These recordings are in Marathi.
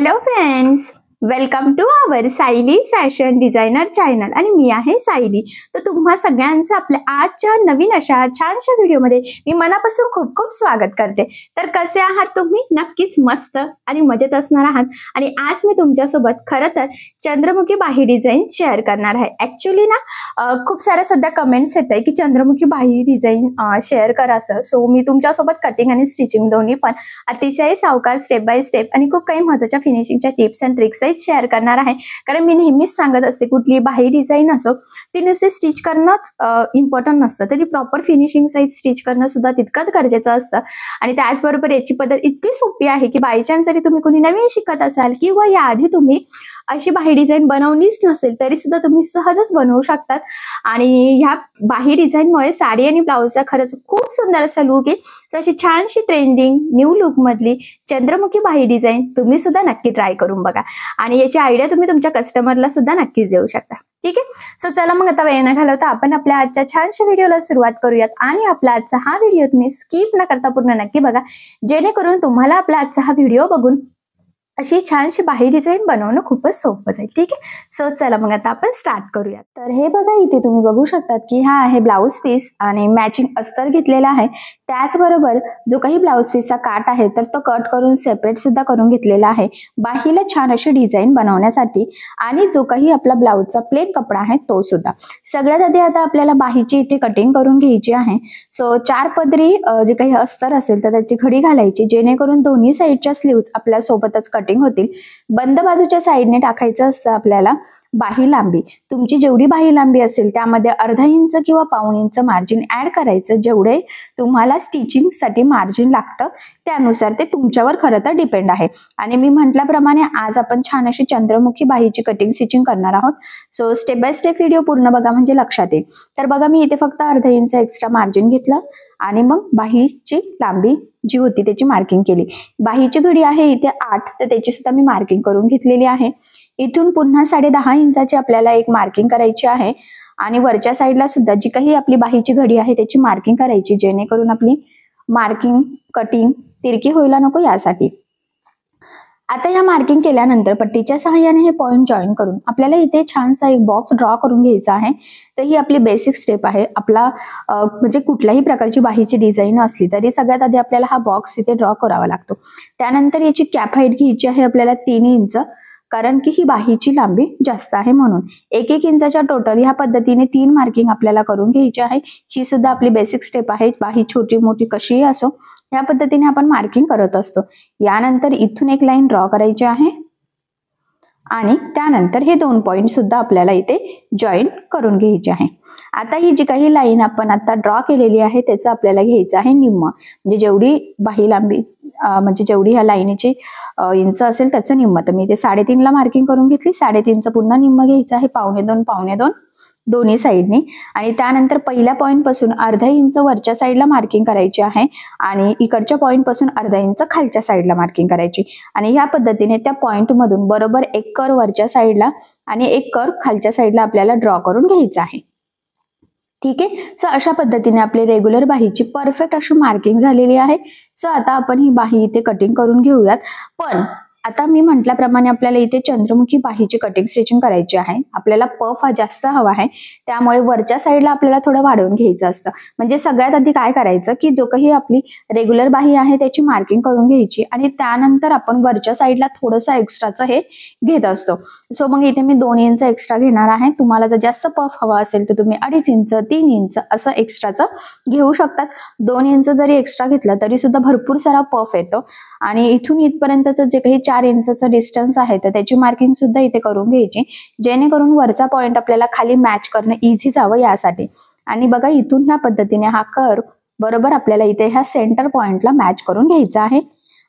Hello friends, welcome to our Sayali fashion designer channel आणि मी आहे सायली. तर तुम्हा सगळ्यांचं आपल्या आजच्या नवीन अशा छानशा व्हिडिओमध्ये मी मनापासून खूप खूप स्वागत करते. तर कसे आहात तुम्ही? नक्कीच मस्त आणि मजेत असणार आहात. आणि आज मी तुमच्यासोबत खरं तर चंद्रमुखी बाही डिझाईन शेअर करणार आहे. ॲक्च्युली ना खूप साऱ्या सध्या कमेंट्स येत आहे की चंद्रमुखी बाही डिझाईन शेअर करा असं. सो मी तुमच्यासोबत कटिंग आणि स्टिचिंग दोन्ही पण अतिशय सावकाश स्टेप बाय स्टेप आणि खूप काही महत्त्वाच्या फिनिशिंगच्या टिप्स अँड ट्रिक्स शेअर करणार आहे. कारण मी नेहमीच सांगत असते कुठली बाही डिझाईन असो ती नुसते स्टिच करणंच इम्पॉर्टंट नसतं, तर ती प्रॉपर फिनिशिंग सहित स्टिच करणं सुद्धा तितकंच गरजेचं असतं. आणि त्याचबरोबर याची पद्धत इतकी सोपी आहे की बाय चान्स जरी तुम्ही कोणी नवीन शिकत असाल किंवा याआधी तुम्ही अशी बाही डिझाईन बनवलीच नसेल तरी सुद्धा तुम्ही सहजच बनवू शकतात. आणि ह्या बाही डिझाईनमुळे साडी आणि ब्लाऊजचा खरंच खूप सुंदर असा लुक आहे. अशी छानशी ट्रेंडिंग न्यू लुक मधली चंद्रमुखी बाही डिझाईन तुम्ही सुद्धा नक्की ट्राय करून बघा आणि याची आयडिया तुम्ही तुमच्या कस्टमरला सुद्धा नक्कीच देऊ शकता. ठीक आहे. सो चला मग आता वेळ न घालवता आपण आपल्या आजच्या छानशा व्हिडिओला सुरुवात करूयात. आणि आपला आजचा हा व्हिडिओ तुम्ही स्किप न करता पूर्ण नक्की बघा, जेणेकरून तुम्हाला आपला आजचा हा व्हिडिओ बघून अशी छानशी बाही डिझाईन बनवणं खूपच सोपं जाईल. ठीक आहे. सो चला मग आता आपण स्टार्ट करूया. तर हे बघा, इथे तुम्ही बघू शकतात की हा आहे ब्लाऊज पीस आणि मॅचिंग अस्तर घेतलेला आहे. त्याचबरोबर जो काही ब्लाऊज पीसचा काट आहे तर तो कट करून सेपरेट सुद्धा करून घेतलेला आहे बाहीला छान अशी डिझाईन बनवण्यासाठी. आणि जो काही आपला ब्लाऊजचा प्लेन कपडा आहे तो सुद्धा. सगळ्यात आधी आता आपल्याला बाहीची इथे कटिंग करून घ्यायची आहे. सो 4 पदरी जे काही अस्तर असेल तर त्याची घडी घालायची, जेणेकरून दोन्ही साईडच्या स्लीव्ज आपल्या सोबतच कटिंग होतील. बंद बाजूच्या साईडने टाकायचं असतं आपल्याला बाही लांबी. तुमची जेवढी बाही लांबी असेल त्यामध्ये अर्धा इंच किंवा पाऊण इंच मार्जिन ऍड करायचं. जेवढे तुम्हाला स्टिचिंग साठी मार्जिन लागतं त्यानुसार ते तुमच्यावर खरं तर डिपेंड आहे. आणि मी म्हटल्याप्रमाणे आज आपण छान अशी चंद्रमुखी बाहीची कटिंग स्टिचिंग करणार आहोत. So step by step video पूर्ण बघा म्हणजे लक्षात येईल. तर बघा, मी इथे फक्त अर्धा इंच एक्स्ट्रा मार्जिन घेतलं आणि मग बाहीची लांबी जी होती त्याची मार्किंग केली. बाहीची घडी आहे इथे 8, तर त्याची सुद्धा मी मार्किंग करून घेतलेली आहे. इथून पुन्हा 10.5 इंचाची आपल्याला एक मार्किंग करायची आहे. आणि वरच्या साईडला सुद्धा जी काही आपली बाहीची घडी आहे त्याची मार्किंग करायची, जेणेकरून आपली मार्किंग कटिंग तिरकी व्हायला नको यासाठी. आता या मार्किंग केल्यानंतर पट्टीच्या सहाय्याने हे पॉइंट जॉईन करून आपल्याला इथे छानसा एक बॉक्स ड्रॉ करून घ्यायचा आहे. तर ही आपली बेसिक स्टेप आहे. आपला म्हणजे कुठल्याही प्रकारची बाहीची डिझाईन असली तरी सगळ्यात आधी आपल्याला हा बॉक्स इथे ड्रॉ करावा लागतो. त्यानंतर याची कॅप हाईट घ्यायची आहे आपल्याला 3 इंच, कारण की ही बाहीची लांबी जास्त आहे म्हणून 1-1 इंचाच्या टोटल ह्या पद्धतीने 3 मार्किंग आपल्याला करून घ्यायची आहे. ही सुद्धा आपली बेसिक स्टेप आहे. बाही छोटी मोठी कशीही असो या पद्धतीने आपण मार्किंग करत असतो. यानंतर इथून एक लाईन ड्रॉ करायची आहे आणि त्यानंतर हे 2 पॉइंट सुद्धा आपल्याला इथे जॉईन करून घ्यायचे आहे. आता ही जी काही लाईन आपण आता ड्रॉ केलेली आहे त्याचं आपल्याला घ्यायचं आहे निम्म, म्हणजे जेवढी बाही लांबी म्हणजे जेवढी ह्या लाईनीची इंच असेल त्याचं निम्म. तर मी इथे 3.5 ला मार्किंग करून घेतली. 3.5चं पुन्हा निम्म घ्यायचं आहे, 2.5 दोन्ही साईडनी. आणि त्यानंतर पहिल्या पॉईंट पासून अर्धा इंच वरच्या साईडला मार्किंग करायची आहे आणि इकडच्या पॉईंट पासून अर्धा इंच खालच्या साईडला मार्किंग करायची. आणि ह्या पद्धतीने त्या पॉईंट मधून बरोबर एक कर्व वरच्या साईडला आणि एक कर्व खालच्या साईडला आपल्याला ड्रॉ करून घ्यायचा आहे. ठीक आहे. सो अशा पद्धतीने आपली रेग्युलर बाहीची परफेक्ट अशी मार्किंग झालेली आहे. सो आता आपण ही बाही इथे कटिंग करून घेऊयात. पण आता मी म्हटल्याप्रमाणे आपल्याला इथे चंद्रमुखी बाहीची कटिंग स्टिचिंग करायची आहे. आपल्याला पफ हा जास्त हवा आहे, त्यामुळे वरच्या साईडला आपल्याला थोडं वाढवून घ्यायचं असतं. म्हणजे सगळ्यात आधी काय करायचं की जो काही आपली रेग्युलर बाही आहे त्याची मार्किंग करून घ्यायची आणि त्यानंतर आपण वरच्या साईडला थोडंसं एक्स्ट्राचं हे घेत असतो. सो मग इथे मी 2 इंच एक्स्ट्रा घेणार आहे. तुम्हाला जर जास्त पफ हवा असेल तर तुम्ही 2.5 इंच 3 इंच असं एक्स्ट्राचं घेऊ शकतात. 2 इंच जरी एक्स्ट्रा घेतलं तरी सुद्धा भरपूर सारा पफ येतो. आणि इथून इथपर्यंतचं जे काही 4 इंचचं डिस्टन्स आहे तर त्याची मार्किंग सुद्धा इथे करून घ्यायची, जेणेकरून वरचा पॉईंट आपल्याला खाली मॅच करणं इझी जावं यासाठी. आणि बघा, इथून ह्या पद्धतीने हा कर्व बरोबर आपल्याला इथे ह्या सेंटर पॉईंटला मॅच करून घ्यायचा आहे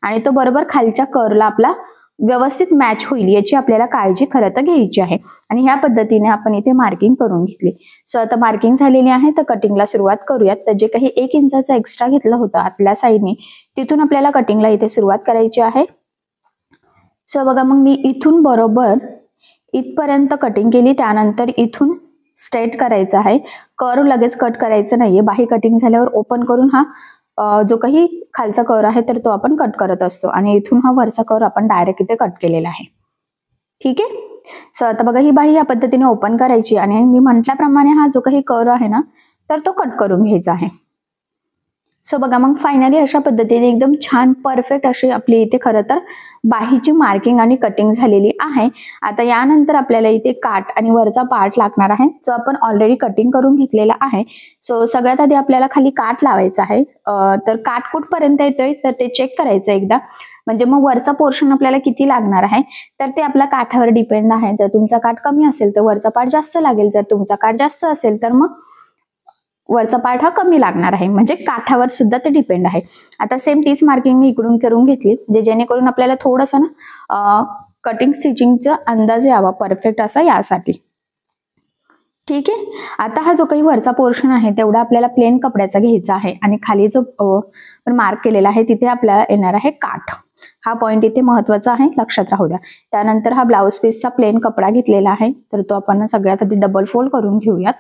आणि तो बरोबर खालच्या कर्वला आपला व्यवस्थित मॅच होईल याची आपल्याला काळजी खरं तर घ्यायची आहे. आणि ह्या पद्धतीने आपण इथे मार्किंग करून घेतली. सो आता मार्किंग झालेली आहे तर कटिंगला सुरुवात करूयात. तर जे काही 1 इंचाचा एक्स्ट्रा घेतलं होतं आतल्या साईडने तिथून आपल्याला कटिंगला इथे सुरुवात करायची आहे. सो बघा, मग मी इथून बरोबर इथपर्यंत कटिंग केली. त्यानंतर इथून स्ट्रेट करायचं आहे. कर्व लगेच कट करायचं नाहीये. बाही कटिंग झाल्यावर ओपन करून हा जो काही खालचा कर आहे तर तो आपण कट करत असतो आणि इथून हा वरचा कर आपण डायरेक्ट इथे कट केलेला आहे. ठीक आहे. सो आता बघा ही बाही या पद्धतीने ओपन करायची आणि मी म्हटल्याप्रमाणे हा जो काही कर आहे ना तर तो कट करून घ्यायचा आहे. सो बघा मग फायनली अशा पद्धतीने एकदम छान परफेक्ट अशी आपली इथे खरं तर बाहीची मार्किंग आणि कटिंग झालेली आहे. आता यानंतर आपल्याला इथे काठ आणि वरचा पार्ट लागणार आहे जो आपण ऑलरेडी कटिंग करून घेतलेला आहे. सो सगळ्यात आधी आपल्याला खाली काठ लावायचा आहे. तर काठ कुठपर्यंत येतोय तर ते चेक करायचं एकदा, म्हणजे मग वरचा पोर्शन आपल्याला किती लागणार आहे तर ते आपल्या काठावर डिपेंड आहे. जर तुमचा काठ कमी असेल तर वरचा पार्ट जास्त लागेल, जर तुमचा काठ जास्त असेल तर मग वरचा पार्ट हा कमी लागणार आहे. म्हणजे काठावर सुद्धा ते डिपेंड आहे. आता सेम तीच मार्किंग मी इकडून करून घेतली, म्हणजे जेणेकरून आपल्याला थोडंसं ना कटिंग स्टिचिंगचा अंदाज यावा परफेक्ट असा यासाठी. ठीक आहे. आता हा जो काही वरचा पोर्शन आहे तेवढा आपल्याला प्लेन कपड्याचा घ्यायचा आहे आणि खाली जो आपण मार्क केलेला आहे तिथे आपल्याला येणार आहे काठ. हा पॉइंट इथे महत्वाचा आहे, लक्षात राहू द्या. त्यानंतर हा ब्लाउज पीसचा प्लेन कपडा घेतलेला आहे तर तो आपण सगळ्यात आधी डबल फोल्ड करून घेऊयात.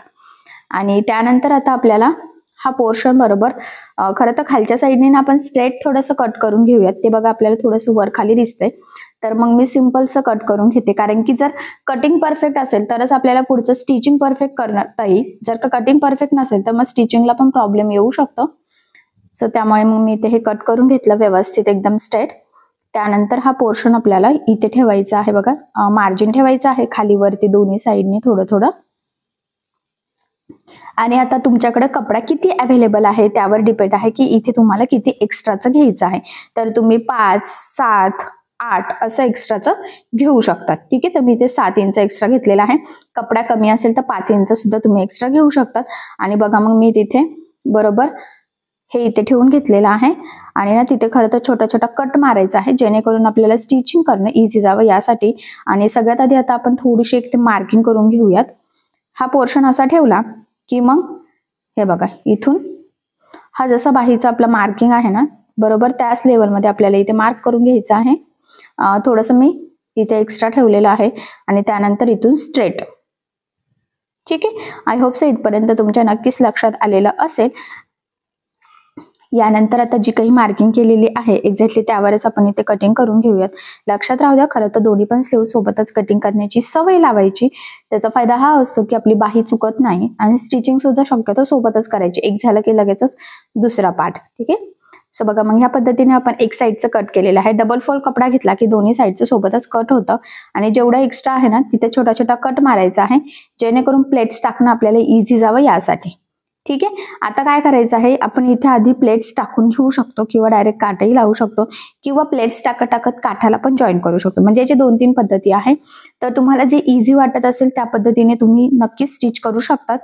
आणि त्यानंतर आता आपल्याला हा पोर्शन बरोबर खरं तर खालच्या साईडने आपण स्ट्रेट थोडंसं कट करून घेऊयात. ते बघा आपल्याला थोडंसं वर खाली दिसतंय तर मग मी सिम्पलचं कट करून घेते, कारण की जर कटिंग परफेक्ट असेल तरच आपल्याला पुढचं स्टिचिंग परफेक्ट करता येईल. जर का कटिंग परफेक्ट नसेल तर मग स्टिचिंगला पण प्रॉब्लेम येऊ शकतो. सो त्यामुळे मग मी इथे हे कट करून घेतलं व्यवस्थित एकदम स्ट्रेट. त्यानंतर हा पोर्शन आपल्याला इथे ठेवायचा आहे. बघा मार्जिन ठेवायचं आहे खाली वरती दोन्ही साईडने थोडं थोडं. आणि आता तुमच्याकडे कपडा किती अवेलेबल आहे त्यावर डिपेंड आहे की इथे तुम्हाला किती एक्स्ट्राचं घ्यायचं आहे. तर तुम्ही 5, 7, 8 असं एक्स्ट्राचं घेऊ शकता. ठीक आहे. तर मी इथे 7 इंच एक्स्ट्रा घेतलेला आहे. कपडा कमी असेल तर 5 इंच सुद्धा तुम्ही एक्स्ट्रा घेऊ शकतात. आणि बघा मग मी तिथे बरोबर हे इथे ठेवून घेतलेलं आहे आणि ना तिथे खरं तर छोटा छोटा कट मारायचा आहे जेणेकरून आपल्याला स्टिचिंग करणं इझी जावं यासाठी. आणि सगळ्यात आधी आता आपण थोडीशी एक मार्किंग करून घेऊयात. हा पोर्शन असा ठेवला की मग हे बघा इथून हा जसा बाहीचा आपला मार्किंग आहे ना बरोबर त्याच लेवलमध्ये आपल्याला इथे मार्क करून घ्यायचं आहे. थोडंसं मी इथे एक्स्ट्रा ठेवलेलं आहे आणि त्यानंतर इथून स्ट्रेट. ठीक आहे. आय होप सो इथपर्यंत तुमच्या नक्कीच लक्षात आलेलं असेल. यानंतर आता जी काही मार्किंग केलेली आहे एक्झॅक्टली त्यावरच आपण इथे कटिंग करून घेऊयात. लक्षात राहू द्या खरं तर दोन्ही पण स्लीव सोबतच कटिंग करण्याची सवय लावायची. त्याचा फायदा हा असतो की आपली बाही चुकत नाही आणि स्टिचिंग सुद्धा शक्यतो सोबतच करायची, एक झालं की लगेचच दुसरा पार्ट. ठीक आहे. सो बघा मग ह्या पद्धतीने आपण एक साईडचं कट केलेलं आहे. डबल फोल्ड कपडा घेतला की दोन्ही साईडचं सोबतच कट होतं आणि जेवढा एक्स्ट्रा आहे ना तिथे छोटा छोटा कट मारायचा आहे जेणेकरून प्लेट्स टाकणं आपल्याला इझी जावं यासाठी. ठीक आहे. आता काय करायचं आहे आपण इथे आधी प्लेट्स टाकून घेऊ शकतो किंवा डायरेक्ट काठही लावू शकतो किंवा प्लेट्स टाकत टाकत काठाला पण जॉईन करू शकतो. म्हणजे याचे 2-3 पद्धती आहे. तर तुम्हाला जे इझी वाटत असेल त्या पद्धतीने तुम्ही नक्कीच स्टिच करू शकतात.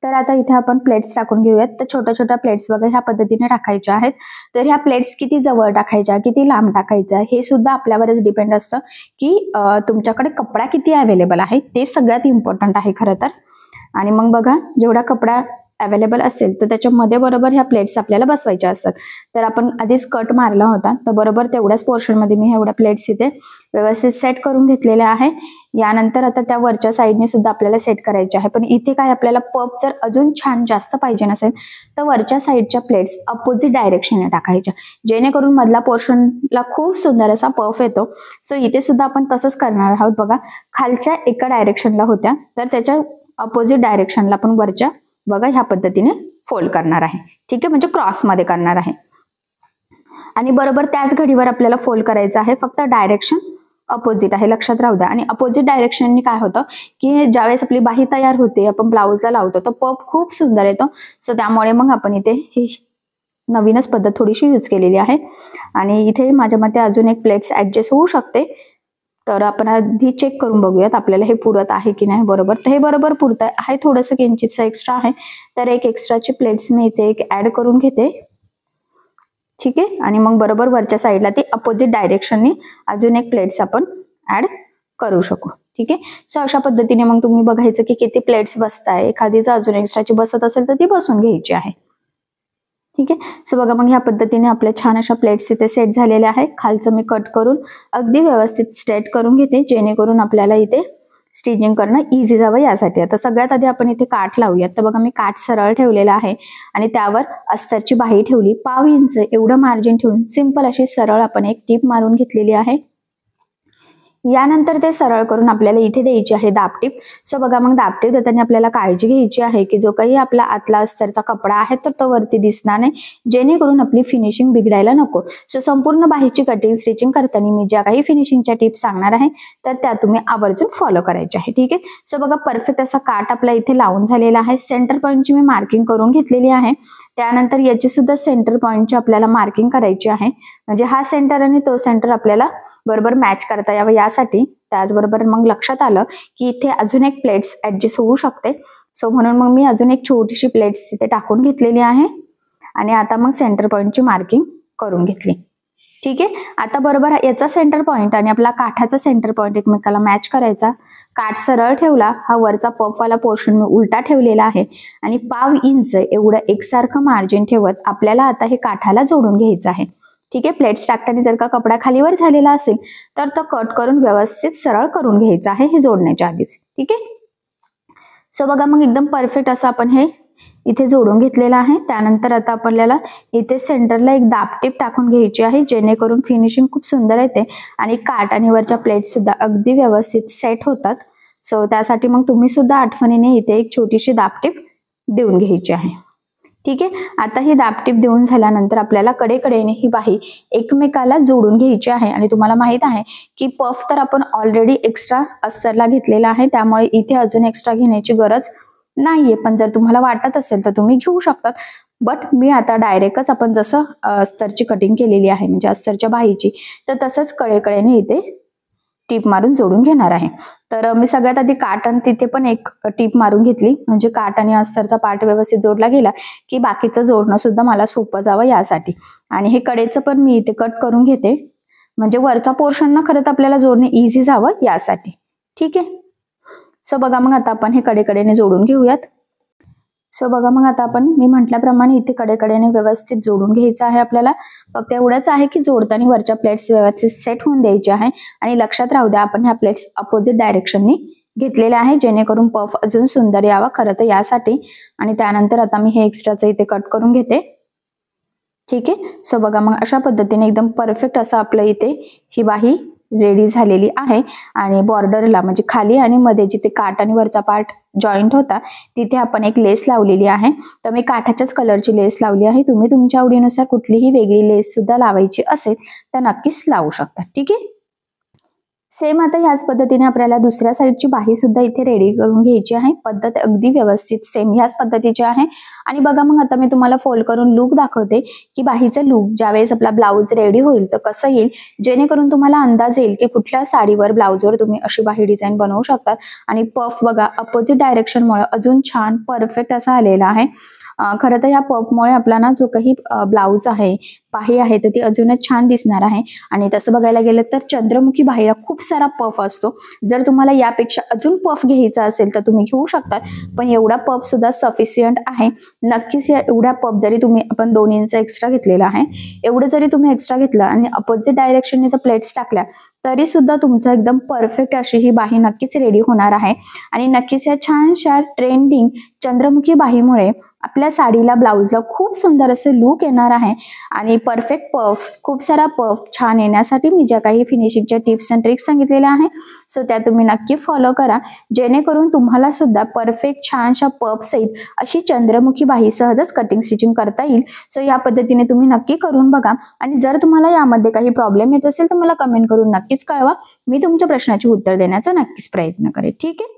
तर आता इथे आपण प्लेट्स टाकून घेऊयात. तर छोट्या छोट्या प्लेट्स बघा ह्या पद्धतीने टाकायच्या आहेत. तर ह्या प्लेट्स किती जवळ टाकायच्या किती लांब टाकायच्या हे सुद्धा आपल्यावरच डिपेंड असतं की तुमच्याकडे कपडा किती अवेलेबल आहे, ते सगळ्यात इम्पॉर्टंट आहे खरं तर. आणि मग बघा जेवढा कपडा अवेलेबल असेल तर त्याच्यामध्ये बरोबर ह्या प्लेट्स आपल्याला बसवायच्या असतात. तर आपण आधीच कट मारला होता तर बरोबर तेवढ्याच पोर्शनमध्ये मी एवढ्या प्लेट्स इथे व्यवस्थित सेट करून घेतलेल्या आहे. यानंतर आता त्या वरच्या साईडने सुद्धा आपल्याला सेट करायचे आहे. पण इथे काय आपल्याला पफ जर अजून छान जास्त पाहिजे नसेल तर वरच्या साईडच्या प्लेट्स अपोजिट डायरेक्शनने टाकायच्या जेणेकरून मधला पोर्शनला खूप सुंदर असा पफ येतो. सो इथे सुद्धा आपण तसंच करणार आहोत. बघा खालच्या एका डायरेक्शनला होत्या तर त्याच्या अपोजिट डायरेक्शनला पण वरच्या बघा ह्या पद्धतीने फोल्ड करणार आहे. ठीक आहे. म्हणजे क्रॉसमध्ये करणार आहे आणि बरोबर त्याच घडीवर आपल्याला फोल्ड करायचं आहे. फक्त डायरेक्शन अपोजिट आहे, लक्षात राहू द्या. आणि अपोजिट डायरेक्शनने काय होतं की ज्यावेळेस आपली बाही तयार होते आपण ब्लाऊजला लावतो तर पफ खूप सुंदर येतो. सो त्यामुळे मग आपण इथे ही नवीनच पद्धत थोडीशी यूज केलेली आहे. आणि इथे माझ्या मते अजून एक प्लेट्स ऍडजस्ट होऊ शकते. तर आपण आधी चेक करून बघूयात आपल्याला हे पुरत आहे की नाही बरोबर. तर हे बरोबर पुरत आहे. थोडंसं किंचितचं एक्स्ट्रा आहे तर एक एक्स्ट्राची प्लेट्स मी इथे एक ऍड करून घेते. ठीक आहे. आणि मग बरोबर वरच्या साईडला ती अपोजिट डायरेक्शनने अजून एक प्लेट्स आपण ऍड करू शकू. ठीक आहे. सो अशा पद्धतीने मग तुम्ही बघायचं की किती प्लेट्स बसताय. एखादी जर अजून एक्स्ट्राची बसत असेल तर ती बसून घ्यायची आहे. ठीक आहे. सो बघा मग ह्या पद्धतीने आपल्या छान अशा प्लेट्स इथे सेट झालेल्या आहे. खालचं मी कट करून अगदी व्यवस्थित स्ट्रेट करून घेते जेणेकरून आपल्याला इथे स्टिचिंग करणं इझी जावं यासाठी. आता सगळ्यात आधी आपण इथे काठ लावूयात. तर बघा मी काठ सरळ ठेवलेला आहे आणि त्यावर अस्तरची बाही ठेवली. 1/2 इंच एवढं मार्जिन ठेवून सिंपल अशी सरळ आपण एक टीप मारून घेतलेली आहे. यानंतर ते सरळ करून आपल्याला इथे द्यायची आहे दाबटीप. सो बघा मग दाबटीप देताना आपल्याला काळजी घ्यायची आहे की जो काही आपला आतला अस्तरचा कपडा आहे तर तो वरती दिसणार नाही, जेणेकरून आपली फिनिशिंग बिघडायला नको. सो संपूर्ण बाहीची कटिंग स्टिचिंग करताना मी ज्या काही फिनिशिंगच्या टिप्स सांगणार आहे तर त्या तुम्ही आवर्जून फॉलो करायच्या आहे. ठीक आहे. सो बघा परफेक्ट असा काठ आपला इथे लावून झालेला आहे. सेंटर पॉईंटची मी मार्किंग करून घेतलेली आहे. त्यानंतर याची सुद्धा सेंटर पॉईंटची आपल्याला मार्किंग करायची आहे, म्हणजे हा सेंटर आणि तो सेंटर आपल्याला बरोबर मॅच करता यावं यासाठी. त्याचबरोबर मग लक्षात आलं की इथे अजून एक प्लेट्स ऍडजस्ट होऊ शकते. सो म्हणून मग मी अजून एक छोटीशी प्लेट्स इथे टाकून घेतलेली आहे आणि आता मग सेंटर पॉईंटची मार्किंग करून घेतली. ठीक आहे. आता बरोबर याचा सेंटर पॉईंट आणि आपला काठाचा सेंटर पॉईंट एकमेकाला मॅच करायचा. काठ सरळ ठेवला, हा वरचा पफवाला पोर्शन मी उलटा ठेवलेला आहे आणि 1/2 इंच एवढं एकसारखं मार्जिन ठेवत आपल्याला आता हे काठाला जोडून घ्यायचं आहे. ठीक आहे. प्लेट्स टाकताना जर का कपडा खालीवर झालेला असेल तर तो कट करून व्यवस्थित सरळ करून घ्यायचा आहे हे जोडण्याच्या आधीच. ठीक आहे. सो बघा मग एकदम परफेक्ट असं आपण हे इथे जोडून घेतलेलं आहे. त्यानंतर आता आपल्याला इथे सेंटरला एक दाबटीप टाकून घ्यायची आहे, जेणेकरून फिनिशिंग खूप सुंदर येते आणि काठ आणि वरच्या प्लेट सुद्धा अगदी व्यवस्थित सेट होतात. सो त्यासाठी मग तुम्ही सुद्धा आठवणीने इथे एक छोटीशी दाबटीप देऊन घ्यायची आहे. ठीक आहे. आता ही दाबटीप देऊन झाल्यानंतर आपल्याला कडेकडेने ही बाही एकमेकाला जोडून घ्यायची आहे आणि तुम्हाला माहित आहे की पफ तर आपण ऑलरेडी एक्स्ट्रा अस्तरला घेतलेला आहे, त्यामुळे इथे अजून एक्स्ट्रा घेण्याची गरज नाहीये. पण जर तुम्हाला वाटत असेल तर तुम्ही घेऊ शकतात. बट मी आता डायरेक्टच आपण जसं अस्तरची कटिंग केलेली आहे म्हणजे अस्तरच्या बाहीची, तर तसंच कडेकडेने इथे टीप मारून जोडून घेणार आहे. तर मी सगळ्यात आधी काठ आणि तिथे पण एक टीप मारून घेतली, म्हणजे काठ आणि अस्तरचा पार्ट व्यवस्थित जोडला गेला की बाकीचं जोडणं सुद्धा मला सोपं जावं यासाठी. आणि हे कडेचं पण मी इथे कट करून घेते, म्हणजे वरचा पोर्शन ना खरं तर आपल्याला जोडणे इझी जावं यासाठी. ठीक आहे. सो बघा मग आता आपण हे कडेकडेने जोडून घेऊयात. सो बघा मग आता आपण मी म्हटल्याप्रमाणे इथे कडेकडेने व्यवस्थित जोडून घ्यायचं आहे आपल्याला. फक्त एवढंच आहे की जोडताना वरच्या प्लेट्स व्यवस्थित सेट होऊन द्यायच्या आहे आणि लक्षात राहू द्या आपण ह्या प्लेट्स अपोजिट डायरेक्शननी घेतलेल्या आहे, जेणेकरून पफ अजून सुंदर यावा खरं तर यासाठी. आणि त्यानंतर आता मी हे एक्स्ट्राचं इथे कट करून घेते. ठीक आहे. सो बघा मग अशा पद्धतीने एकदम परफेक्ट असं आपलं इथे ही बाही रेडी झालेली आहे आणि बॉर्डरला म्हणजे खाली आणि मध्ये जिथे काठ आणि वरचा पार्ट जॉईंट होता तिथे आपण एक लेस लावलेली आहे. तर मी काठाच्याच कलरची लेस लावली आहे. तुम्ही तुमच्या आवडीनुसार कुठलीही वेगळी लेस सुद्धा लावायची असेल तर नक्कीच लावू शकता. ठीक आहे. सेम आता ह्याच पद्धतीने आपल्याला दुसऱ्या साईडची बाही सुद्धा इथे रेडी करून घ्यायची आहे. पद्धत अगदी व्यवस्थित सेम ह्याच पद्धतीची आहे. आणि बघा मग आता मी तुम्हाला फोल्ड करून लुक दाखवते की बाहीचं लुक ज्यावेळेस आपला ब्लाऊज रेडी होईल तर कसं येईल, जेणेकरून तुम्हाला अंदाज येईल की कुठल्या साडीवर ब्लाऊजवर तुम्ही अशी बाही डिझाईन बनवू शकता. आणि पफ बघा अपोजिट डायरेक्शनमुळे अजून छान परफेक्ट असा आलेला आहे. खरं तर या पफमुळे आपला ना जो काही ब्लाऊज आहे बाही आहे तर ती अजूनच छान दिसणार आहे. आणि तसं बघायला गेलं तर चंद्रमुखी बाहीला खूप सारा पफ असतो. जर तुम्हाला यापेक्षा अजून पफ घ्यायचा असेल तर तुम्ही घेऊ शकता, पण एवढा पफ सुद्धा सफिशियंट आहे. नक्कीच या एवढ्या पफ जरी तुम्ही आपण 2 इंच एक्स्ट्रा घेतलेला आहे, एवढं जरी तुम्ही एक्स्ट्रा घेतलं आणि अपोजिट डायरेक्शनने जर प्लेट्स टाकल्या तरी सुद्धा तुमचं एकदम परफेक्ट अशी ही बाही नक्कीच रेडी होणार आहे. आणि नक्कीच या छानशा ट्रेंडिंग चंद्रमुखी बाहीमुळे आपल्या साडीला ब्लाऊजला खूप सुंदर असं लुक येणार आहे. आणि परफेक्ट पफ खूप सारा पफ छान येण्यासाठी मी ज्या काही फिनिशिंगच्या टिप्स अँड ट्रिक्स सांगितलेल्या आहे सो त्या तुम्ही नक्की फॉलो करा, जेणेकरून तुम्हाला सुद्धा परफेक्ट छानशा पफ सहित अशी चंद्रमुखी बाही सहजच कटिंग स्टिचिंग करता येईल. सो या पद्धतीने तुम्ही नक्की करून बघा. आणि जर तुम्हाला यामध्ये काही प्रॉब्लेम येत असेल तर मला कमेंट करून नक्कीच कळवा. मी तुमच्या प्रश्नाचे उत्तर देण्याचा नक्कीच प्रयत्न करेन. ठीक आहे.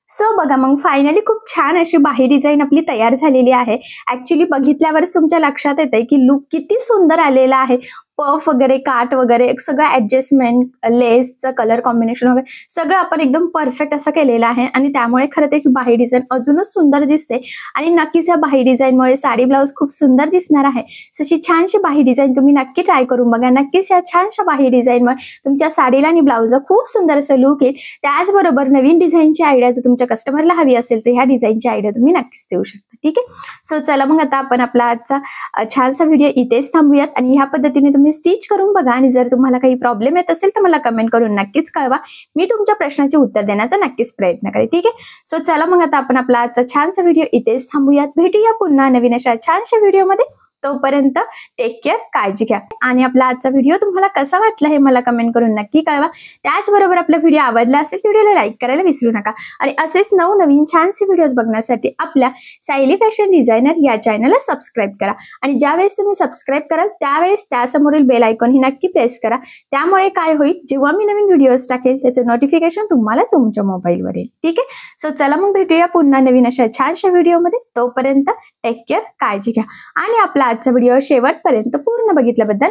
सो बघा मग फायनली खूप छान अशी बाही डिझाईन आपली तयार झालेली आहे. ऍक्च्युली बघितल्यावरच तुमच्या लक्षात येते की लुक किती सुंदर आलेला आहे. पफ वगैरे काठ वगैरे सगळं ऍडजस्टमेंट, लेसचं कलर कॉम्बिनेशन वगैरे सगळं आपण एकदम परफेक्ट असं केलेलं आहे. आणि त्यामुळे खरं तर ही बाही डिझाईन अजूनच सुंदर दिसते. आणि नक्कीच या बाही डिझाईनमुळे साडी ब्लाऊज खूप सुंदर दिसणार आहे. तशी छानशी बाही डिझाईन तुम्ही नक्की ट्राय करून बघा. नक्कीच या छानशा बाही डिझाईनमुळे तुमच्या साडीला आणि ब्लाऊजला खूप सुंदर असं लुक येईल. त्याचबरोबर नवीन डिझाईनची आयडिया जर तुमच्या कस्टमरला हवी असेल तर ह्या डिझाईनची आयडिया तुम्ही नक्कीच देऊ शकता. ठीक आहे. सो चला मग आता आपण आपला आजचा छानसा व्हिडिओ इथेच थांबूयात. आणि ह्या पद्धतीने तुम्ही तुम्ही स्टिच करून बघा आणि जर तुम्हाला काही प्रॉब्लेम येत असेल तर मला कमेंट करून नक्कीच कळवा. मी तुमच्या प्रश्नाचे उत्तर देण्याचा नक्कीच प्रयत्न करेन. ठीक आहे. सो चला मग आता आपण आपला आजचा छानसा व्हिडिओ इथेच थांबूयात. भेटूया पुन्हा नवीन अशा छानशा व्हिडिओमध्ये. तोपर्यंत टेक केअर, काळजी घ्या. आणि आपला आजचा व्हिडिओ तुम्हाला कसा वाटला हे मला कमेंट करून नक्की कळवा. त्याचबरोबर आपला व्हिडिओ आवडला असेल तर व्हिडिओला लाईक करायला विसरू नका. आणि असेच नवनवीन छानसे व्हिडिओज बघण्यासाठी आपल्या सायली फॅशन डिझायनर या चॅनलला सबस्क्राईब करा. आणि ज्यावेळेस तुम्ही सबस्क्राईब कराल त्यावेळेस त्यासमोरील बेल आयकॉन ही नक्की प्रेस करा. त्यामुळे काय होईल, जेव्हा मी नवीन व्हिडिओज टाकेल त्याचं नोटिफिकेशन तुम्हाला तुमच्या मोबाईलवर येईल. ठीक आहे. सो चला मग भेटूया पुन्हा नवीन अशा छानशा व्हिडिओमध्ये. तोपर्यंत टेक केअर, काळजी घ्या. आणि आपला आजचा व्हिडिओ शेवटपर्यंत पूर्ण बघितल्याबद्दल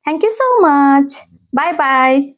thank you so much. Bye bye.